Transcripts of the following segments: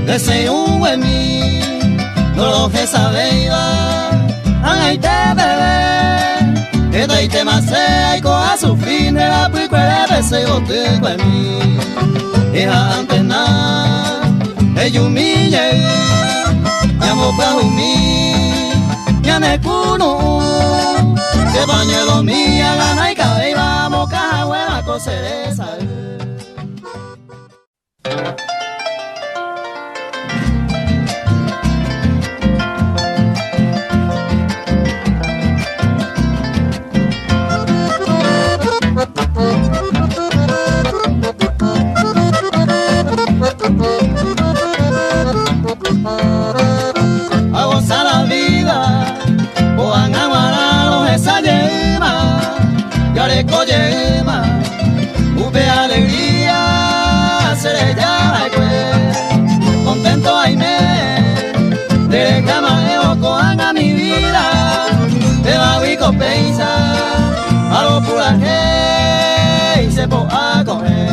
Desde un buen mi, no lo que sabía, ay te bebé, que te te más se a su fin de la picuera de ese bote con mi, hija antena, ellos mi llegué, llamo para un mi, ya me cuno, que baño mi a la naica y vamos caja hueva coser esa. A gozar la vida, o a aguardar los esa yema, y haré coyema, uve alegría, seré ya contento ay me, de camarero cojan a mi vida, de babico peisa, a lo puraje y se po a coger.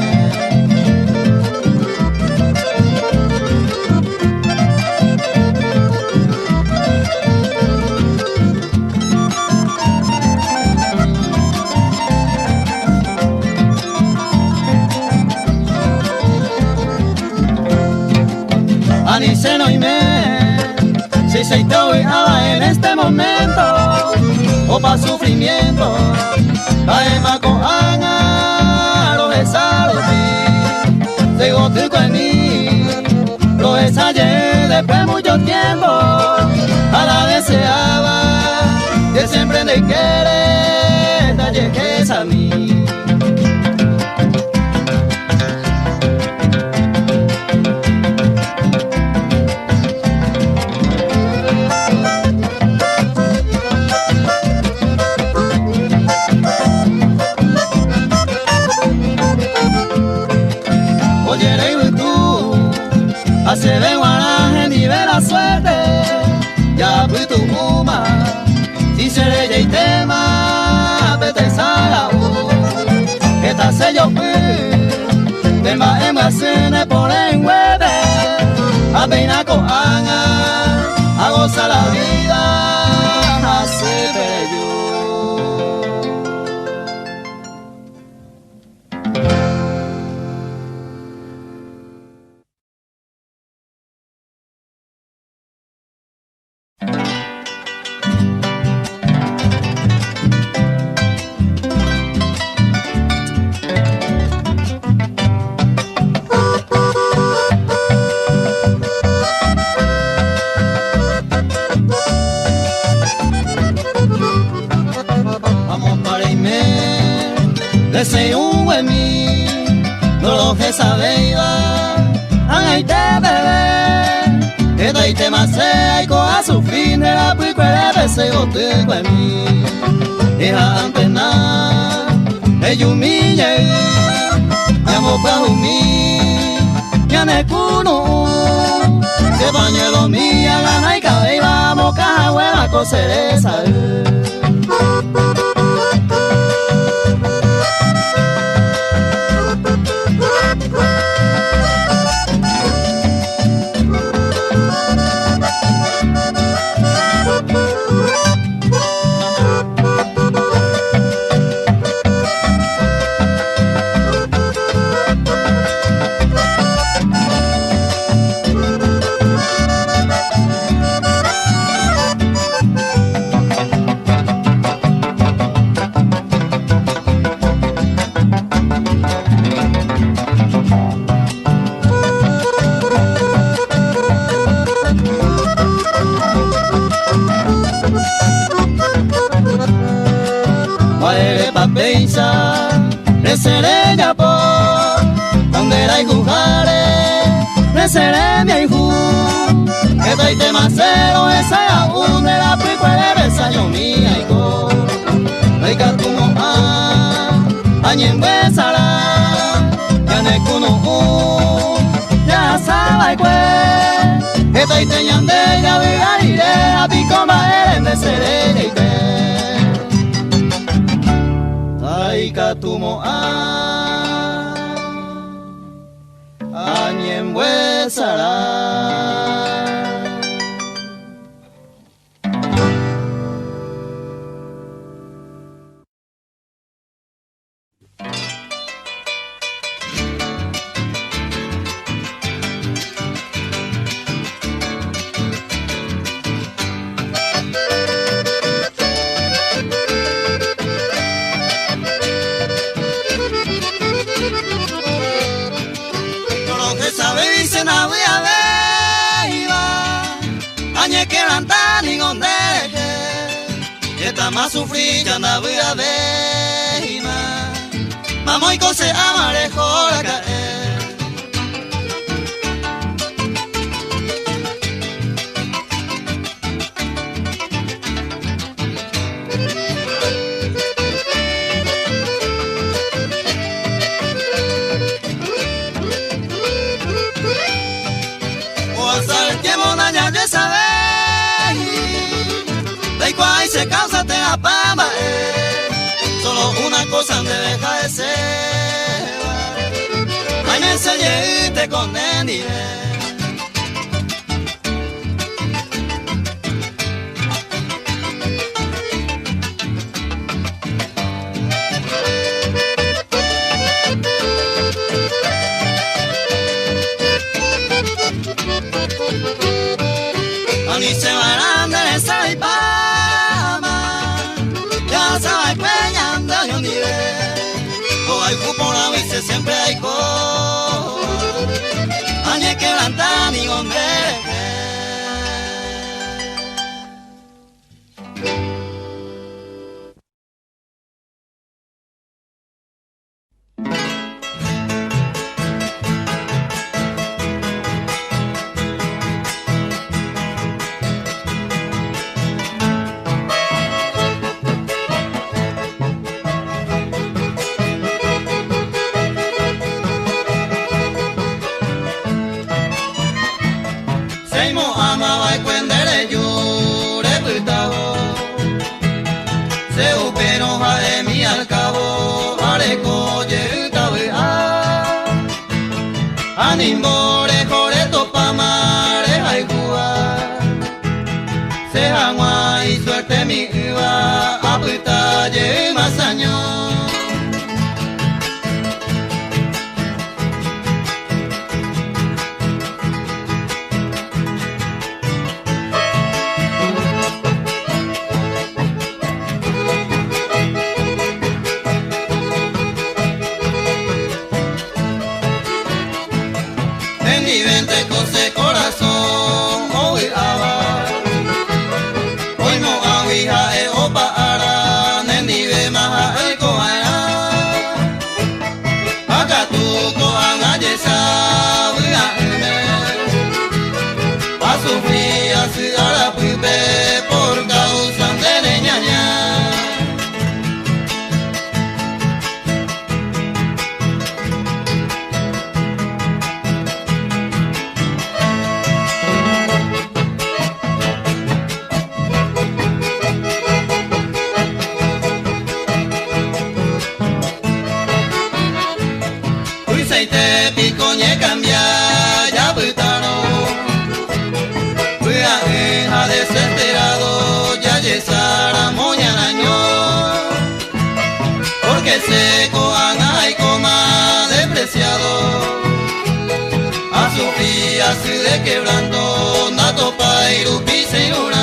Ani se no y me, si se te oía en este momento, o pa' sufrimiento, caema con ana, lo besaron se gotó con mí, lo desayé después de mucho tiempo, a la deseaba, que siempre de querer, te llegues a mí. Se ve guaraje ni ve la suerte, ya fui tu muma, si se le y tema, vete sala que ta se yo fui, tema en basene por en hueve, a peina con anga, a gozar la vida, así pero desde un buen mi, no lo que sabía, ay te bebé, que te te más se a su fin de la picuera de ese bote con mi, hija antena, ellos mi llegué, llamo para un mi, ya me cuno, que baño mi a la naica y vamos caja hueva coser esa. Ne seré ya por donde la jugare, ne seré mi hijo, que doy demasiado esa aún de la picuera de esa yo mía hijo, oiga tu moja, añen besara, ya ne kuno, ya sabe que doy teñan de ya vigarire, a pico maere ne seré ya ite. Katumo a Niembue Sara. más sufrir ya no voy a ver más. Vamos y cose amarejo la caer. Se causa te la pamba, solo una cosa me deja de ser. Ay, me enseñé y te condené. Ani se van de esa y por la vez siempre hay cosas, añe que plantan y hombre. Animore coreto pa mare hay jugar. Se agua y suerte mi iba a putalle más años. Por causa de leñaña. Uy, se te picoñe cambia ya putano. Desesperado ya llegara mañana año, porque se coana y coma despreciado, a sufrir así de quebrando, nato pa irupi se iruna.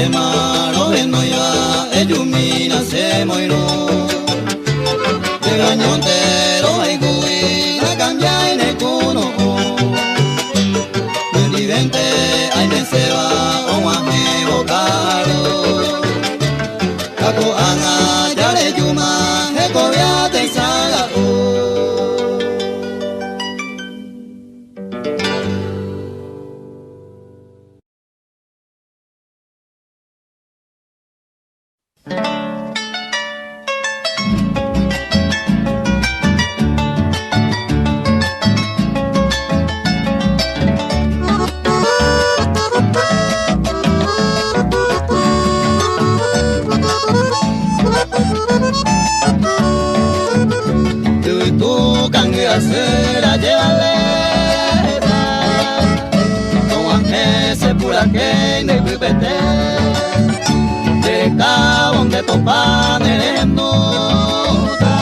maro en noya, elumina se moiro. Llega ñontero y cui, la cambia y ne cuno. Mendigente, ay me seba, o ame bocaro. Kako anga, yare yuma, heko ya te saga o. Tu canga será llevarle con ese pura que ne pipete de cabo de topa de nota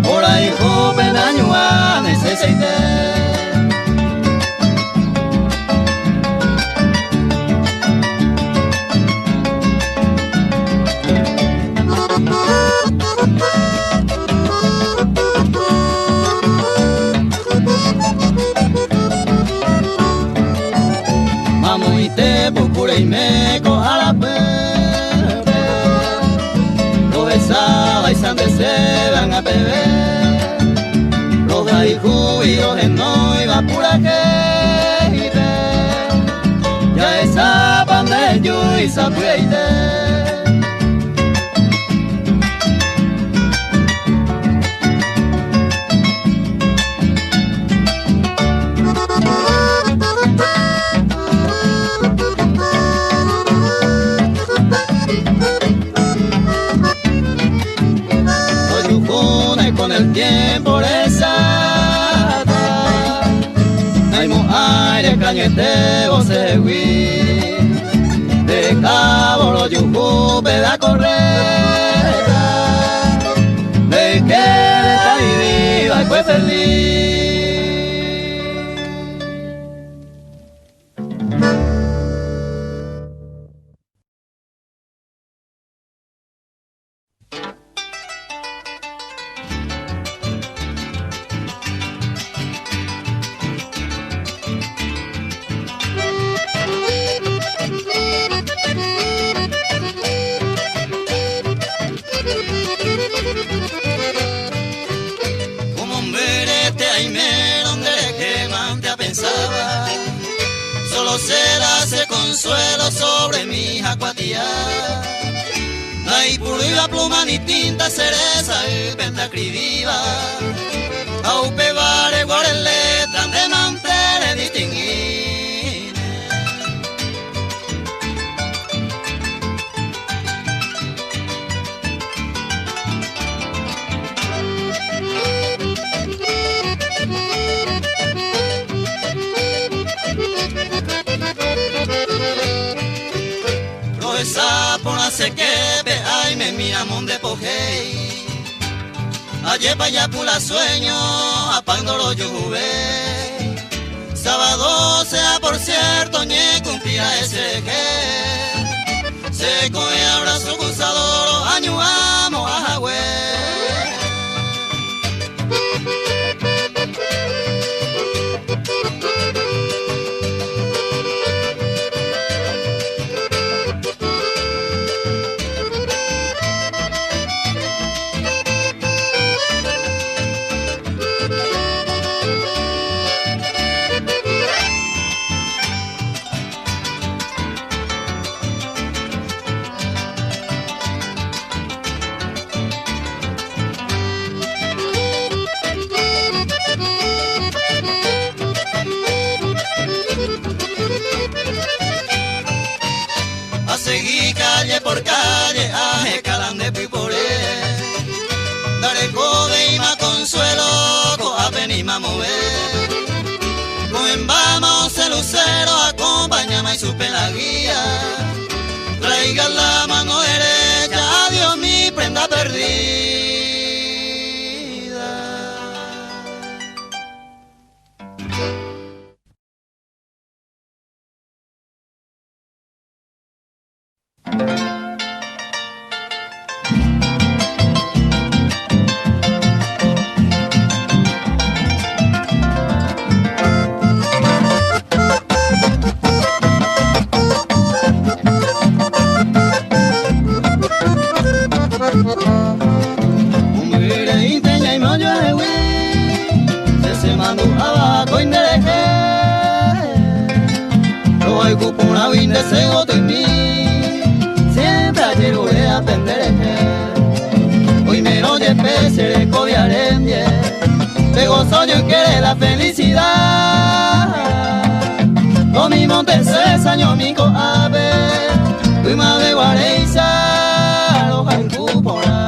por ahí joven año a necesite. Y me coja la pepe, los besaba y sante se van a beber, los hay judíos en no iba pura que ya esa pande yo y sabueite. Con el tiempo rezada, hay mo aire cañete se hui, de cabo lo yuju peda correra, de que está viva y fue feliz. Solo será ese consuelo sobre mi acuatía. Hay puro y la pluma ni tinta cereza y pentacridiva. Aupe vare guarele tan de mantere distinguir. Esa pona se quebe, ay me mira monde pojei. Ayer pa' allá pula sueño, apándolo yo jugué. Sábado sea por cierto, ñe cumplía ese que. Se coge abrazo cruzado, año amo a Jagüey. Seguí calle por calle, escalan de piporé. Daré code y más consuelo, coja venimos a mover. Pues vamos el lucero, acompáñame y supe la guía. Traiga la mano derecha, adiós mi prenda perdida. mico ave, prima de guareiza, lo jancupora.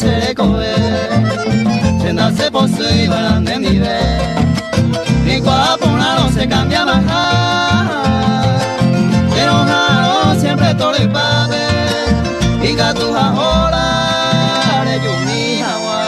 Se coe, se nace por su iban de mi vez, y cuapona no se cambia más, pero jaro siempre todo el padre, y gatuja ahora de yumi agua.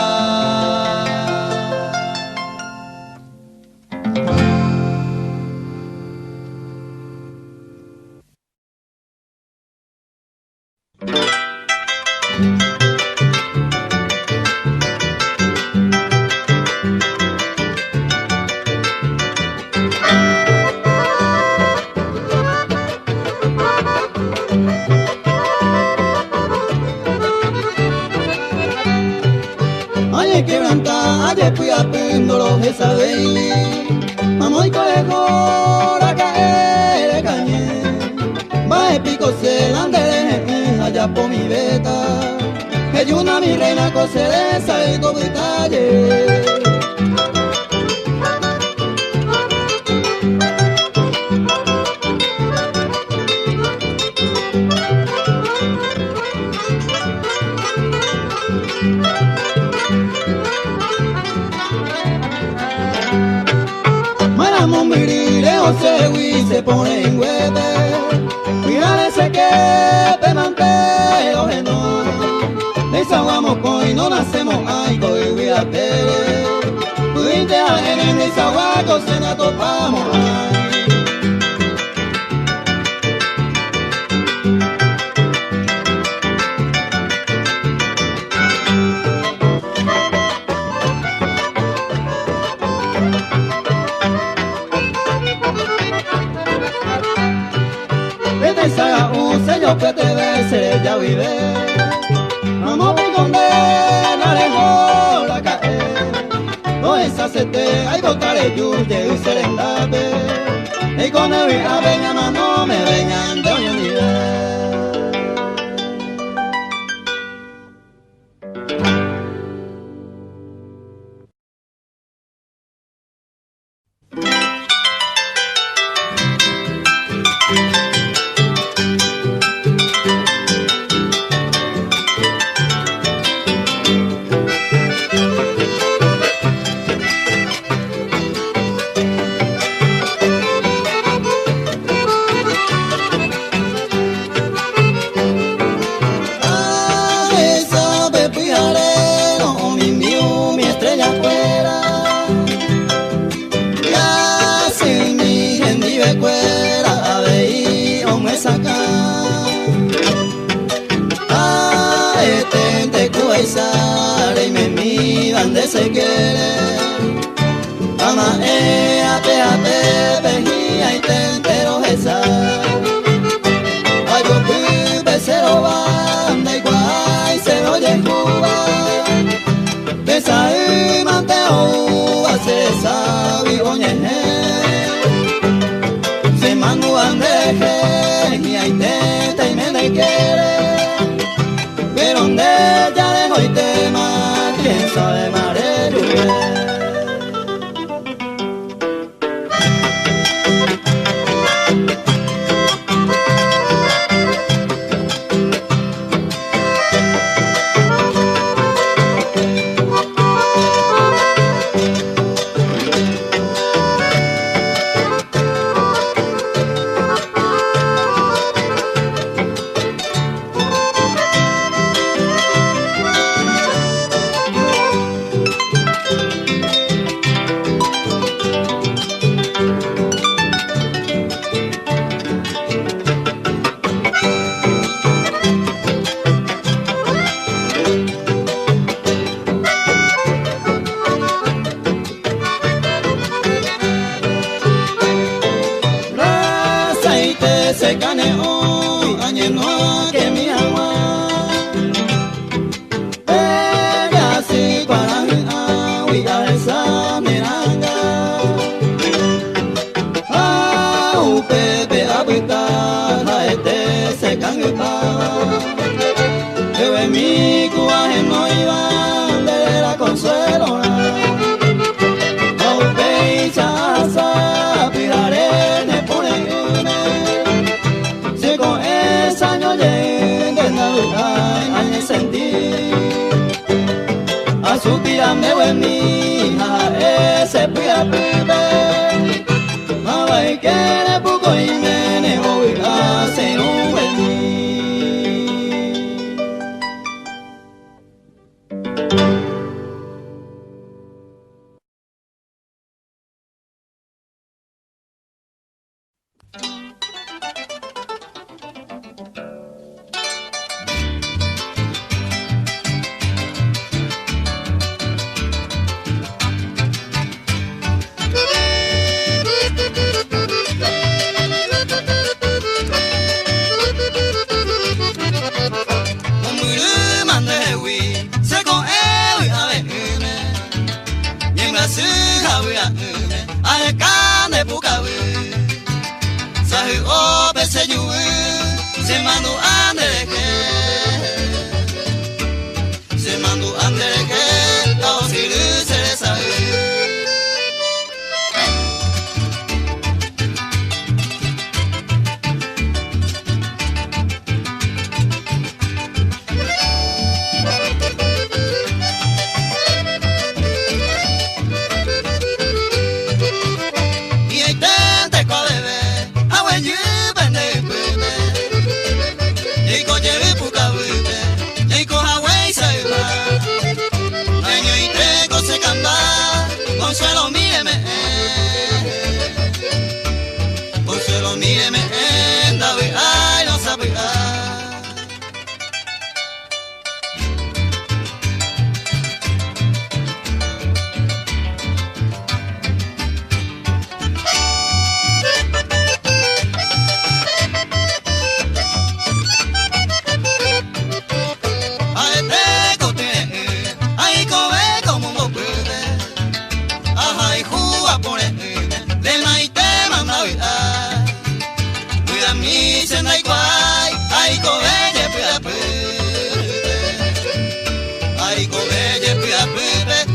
Ayer fui a Péndolo de Sabey, mamá y colegio la cae de cañé, va el pico se landere allá por mi beta, que una mi reina cosereza y todo detalle. Se pone en hueve, cuidar ese que te mantero geno, desahogamos con no nacemos ay coi cuídate, pudiste a en desahogo se nos topamos ay. Un sello que te bese ya vive, vamos a condena lejos la cae, no es hacerte, hay botaré yuye y serendate, y con el a veña mano me veñan de hoy en día. Y me miran de se quiere, ama ate, vejía y te entero esa. Ay, yo becero banda y guay se oye en Cuba, de esa y manteo hace esa vigoñeje, se mando andeje y ahí te y me de quiere, pero donde ya dejo y tema, quién sabe marero. en mi hija ese pia pibe mama y quiere poco y me nego y hace un buen mí.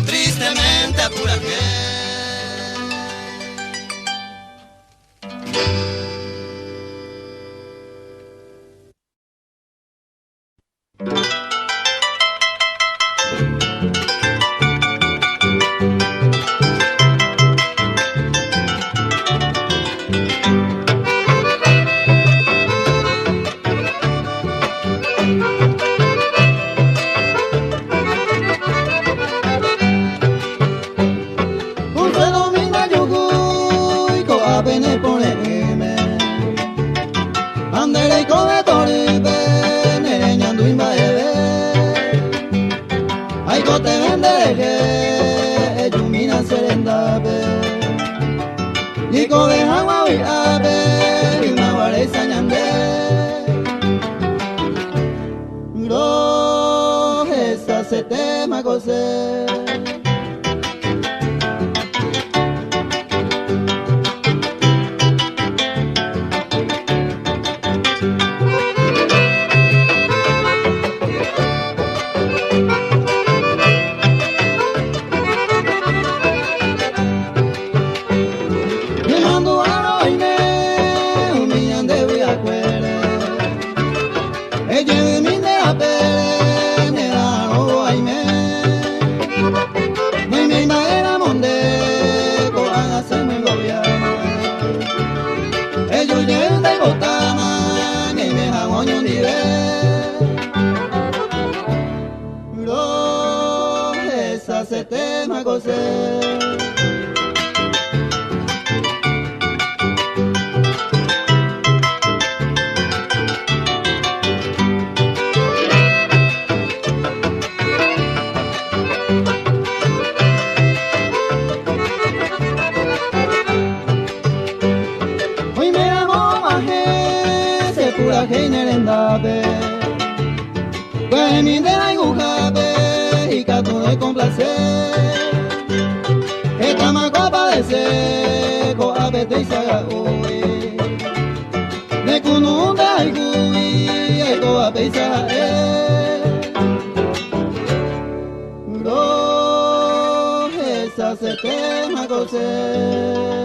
Tristemente apura que se tema coser. Se tema coser. Hoy me amo maje, se pura que nerendabe, pues mi de la igujabe. De complacer, esta macopa de seco, apete y saga hoy, de cununda y cui, esto apesa esa se tema coser.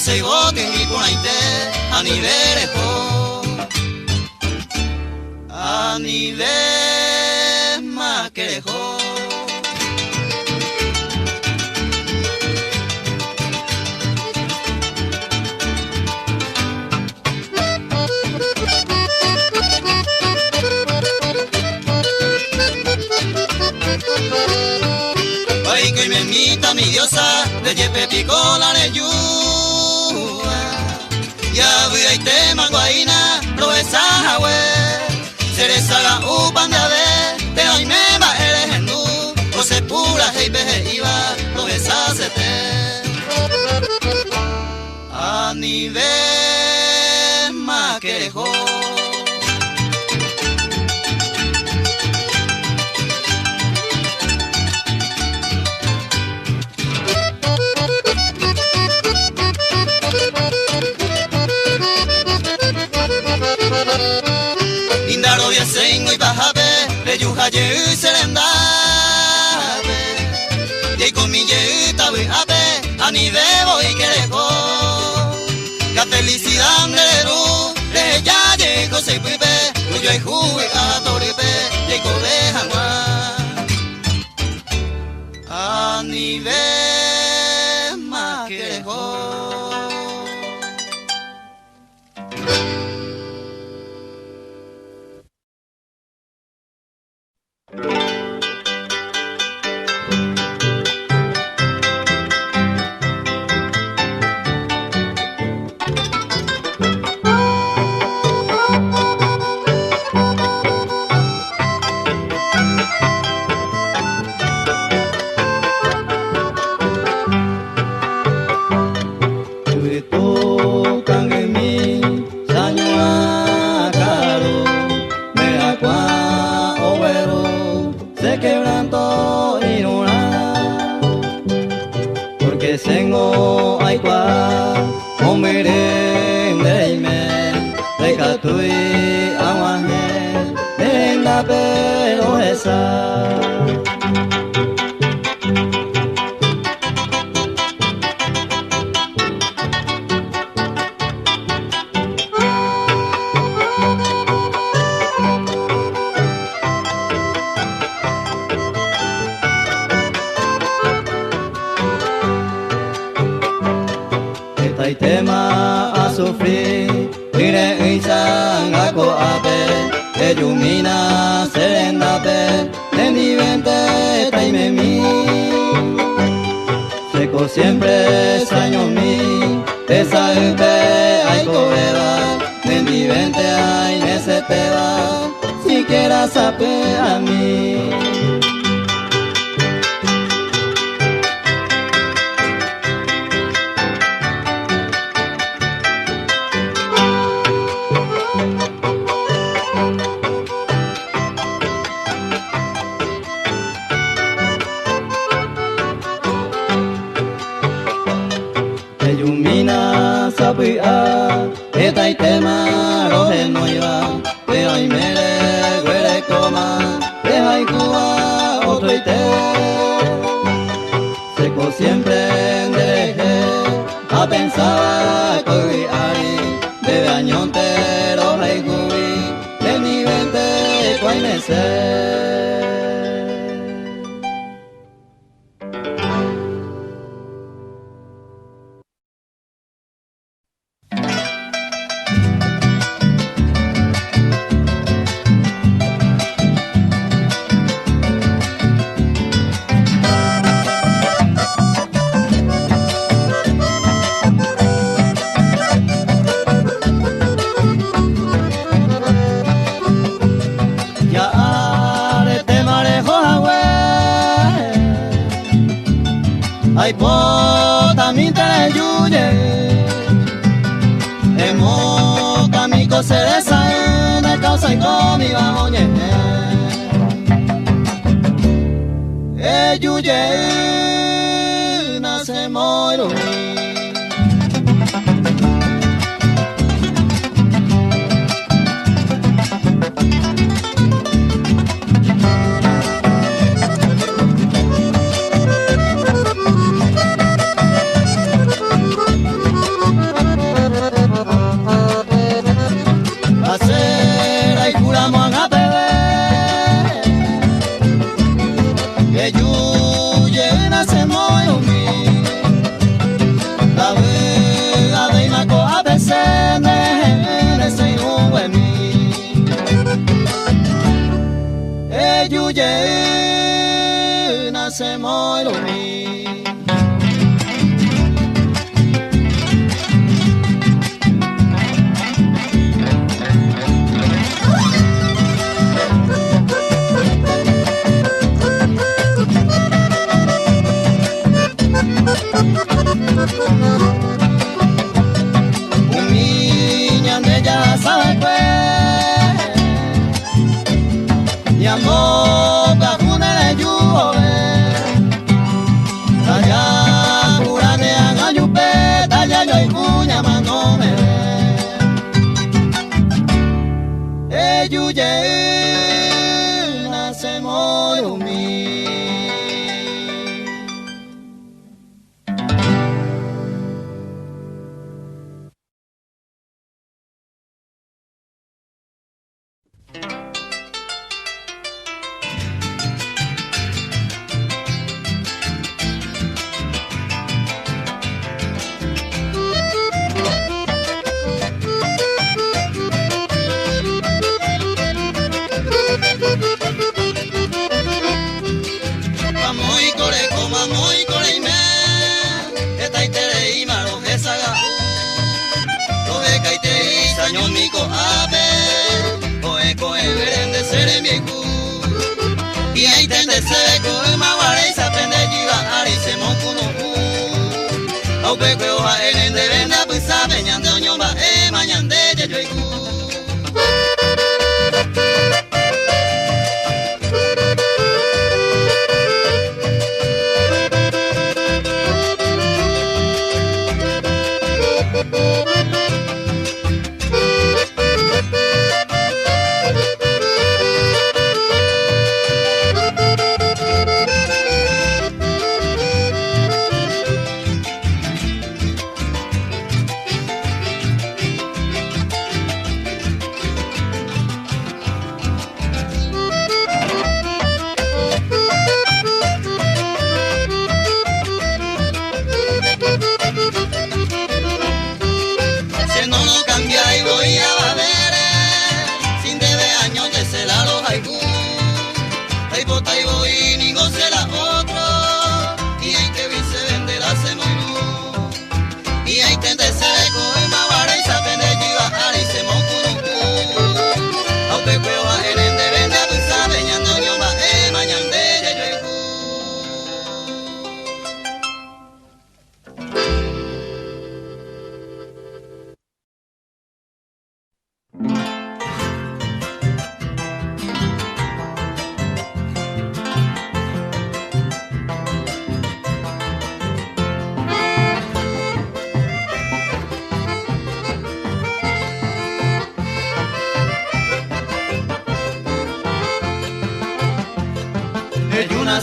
se gote y ponaite a nivel a nivel más que lejos. Ay, que me mita mi diosa, de yepe pico la leyúa. Ya voy a irte manguaina, lo esa jahue. Cerezaga upan de ave, te ay me va eres en nu. O se pura hey beje iba, lo esa se te. A nivel más que lejos. Indaro ya sengo y bajabe, le yuja ye serendabe. Y con mi ye tabe abe, a ni debo y que lejos. La felicidad de luz, le ya llegó se pipe, yo y juve a toripe, llegó de jaguar. A nivel más que lejos. Sengo aikwa omere ndeime lekatui awahe nenda pero esa y tema a sufrir, mire isang ako ape, ilumina serendape, de mi vente taime mi, seco siempre saño mi, esa upe ay coeba, de mi vente ay neseteba, siquiera sape a mí. Ilumina sabia, eta y tema roje no iba, te ay mere guere coma, te ay cuba otro y te, seco siempre deje, a pensar que hay, bebe añonte roje cubi, de mi vente cuainese. Ay pota mi te yuye, emo kamiko cereza de causa y comi vamos yuye, nace moiro. se moyo mi la vida de mako abesene se uwe mi yuye na se moyo mi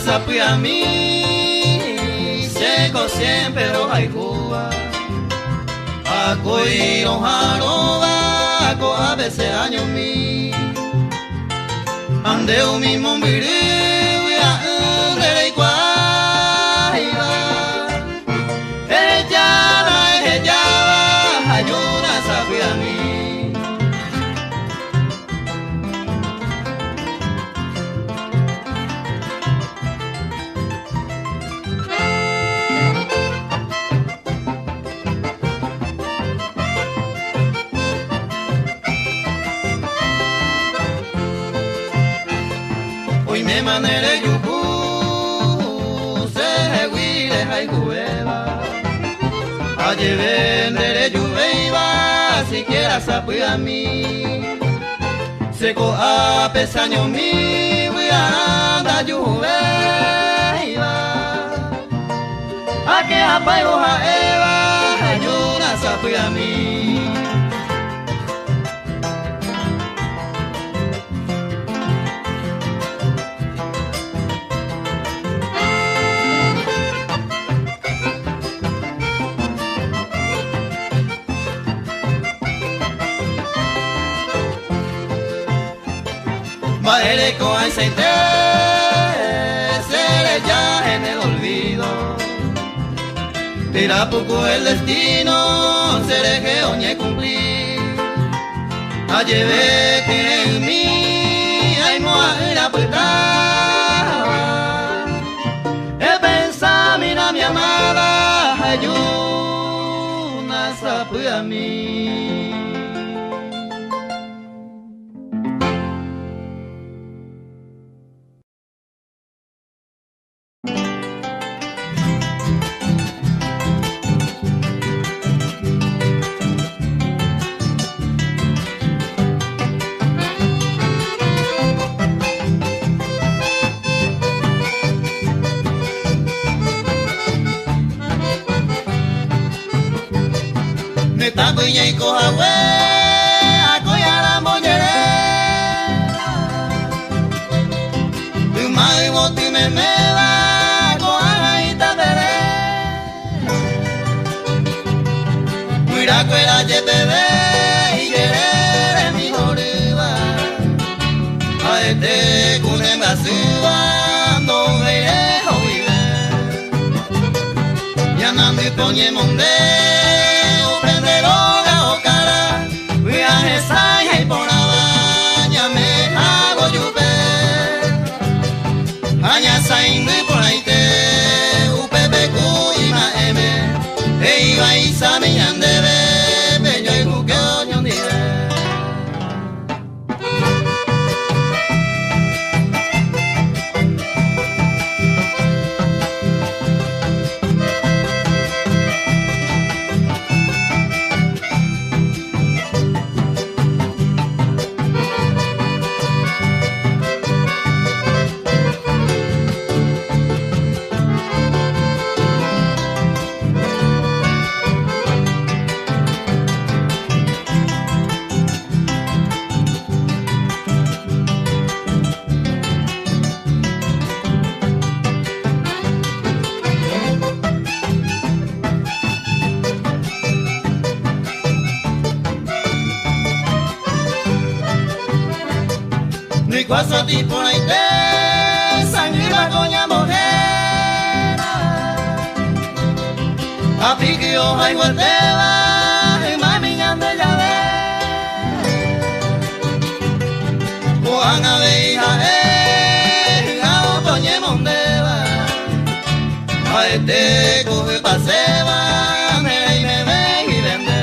Sapi a mí, seco siempre los hay juba, a coir un jaroba, a veces años mi, ande un mismo miriu y ande de iguaiba, ella va, hay una sapi a mí. Me manere yuku se huile hay cueva aye vendere yuveiva siquiera sapi a mí seco a pesaño mi anda yuveiva a que apaigo a eva ayuna sapi a mí. Baile con aceite, se le llama en el olvido. Tirapuco el destino, se deje oñe cumplir. Ayeve que en mí hay moa puerta. He pensado, mira mi amada, hay una sapuya a mí. Tacuña y cojagüe, acoya la moñerera. Tu madre vos te me va, coja y taberé. Mira cuela ye bebé y querer mi joriba. A este cune me asuba, no veré jovive. Ya no me poñe monde. Cuasa tipo na ite, sangre va coña mojera. A pique hoja y guateva, y mami ande ya ve. Juan a veija, a coña mondeva. A este coge paseba, me ve y vende.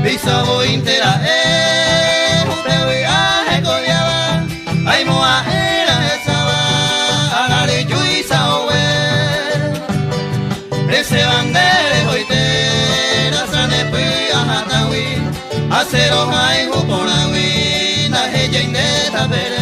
Pisa voy intera, ay moa era esa va, agarre yuisa owe. Ese bandere hoitera, sane pui ahatawi, acero hai huponawi, na heja indeta pere.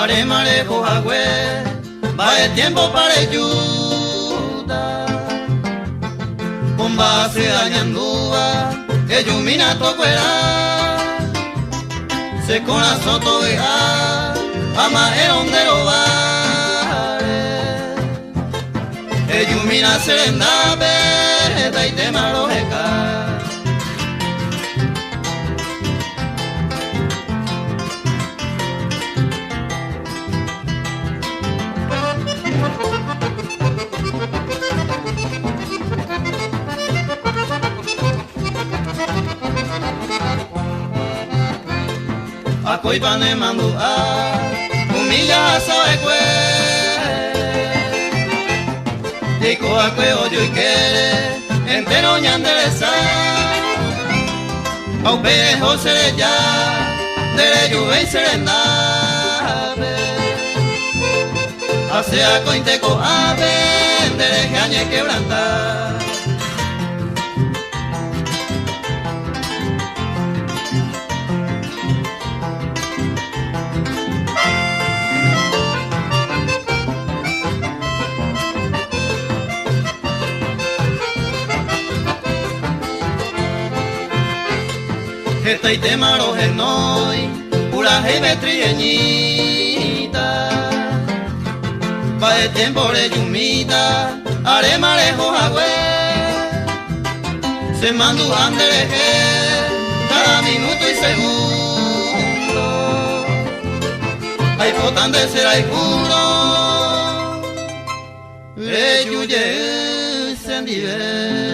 Mare mare cojagüe, va el tiempo para ayuda. Con base dañandúa, que yumina tocuera. Se con la soto vea, ama el donde lo vare. Que yumina serendabe, da y te malojeca. Acoy pane mandu a humilla sabe cue. Dico a cue oyo y quiere entero ñandereza. Au pejo seré ya de lluvia y serendabe. Hace a cointeco ave de jañe quebrantar. Esta y temaro genoi, pura betrieñita. Pa el tiempo de yumita, are marejo agüe. Se mandujan de leje, cada minuto y segundo. Hay potan de ser hay juro, le yuye sendive.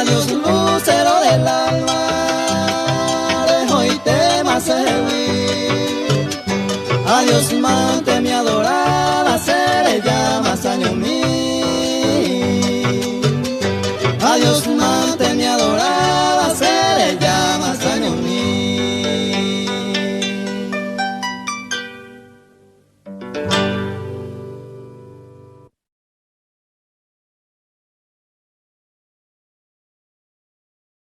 Adiós lucero del alma, dejo y tema servir. Adiós mante mi adorada, se le llama año mí. Adiós